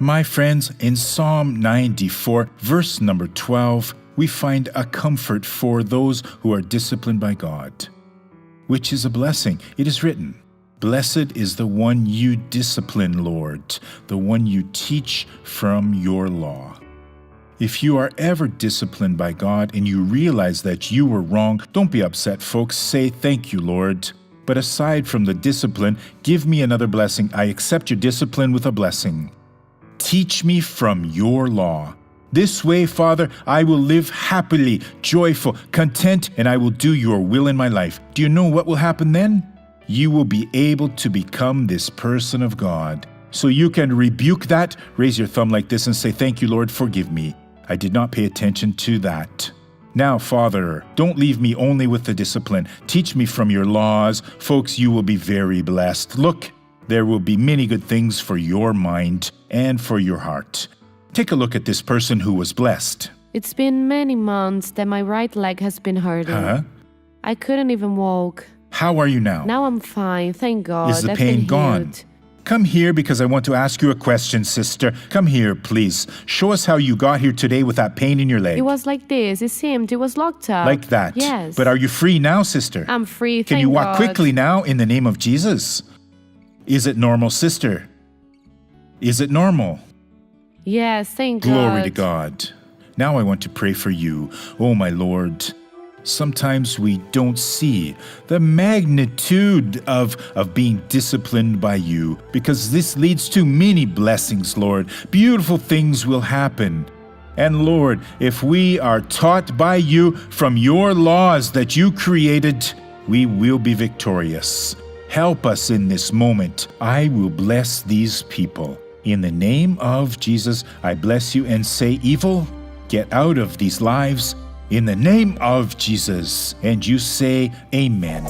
My friends, in Psalm 94, verse number 12, we find a comfort for those who are disciplined by God, which is a blessing. It is written, "Blessed is the one you discipline, Lord, the one you teach from your law." If you are ever disciplined by God and you realize that you were wrong, don't be upset, folks. Say, "Thank you, Lord. But aside from the discipline, give me another blessing. I accept your discipline with a blessing. Teach me from your law. This way, Father, I will live happily, joyful, content, and I will do your will in my life." Do you know what will happen then? You will be able to become this person of God. So you can rebuke that, raise your thumb like this and say, "Thank you, Lord, forgive me. I did not pay attention to that. Now, Father, don't leave me only with the discipline. Teach me from your laws." Folks, you will be very blessed. Look, there will be many good things for your mind and for your heart. Take a look at this person who was blessed. It's been many months that my right leg has been hurting. I couldn't even walk. How are you now? Now I'm fine, thank God. Is the I've pain been gone? healed. Come here because I want to ask you a question, sister. Come here, please. Show us how you got here today with that pain in your leg. It was like this. It seemed it was locked up. Like that? Yes. But are you free now, sister? I'm free, Can thank you walk God. quickly now in the name of Jesus? Is it normal, sister? Is it normal? Yes, thank Glory God. to God. Now I want to pray for you. Oh, my Lord. Sometimes we don't see the magnitude of being disciplined by you, because this leads to many blessings, Lord. Beautiful things will happen. And Lord, if we are taught by you from your laws that you created, we will be victorious. Help us in this moment. I will bless these people. In the name of Jesus, I bless you and say, evil, get out of these lives. In the name of Jesus. And you say, amen.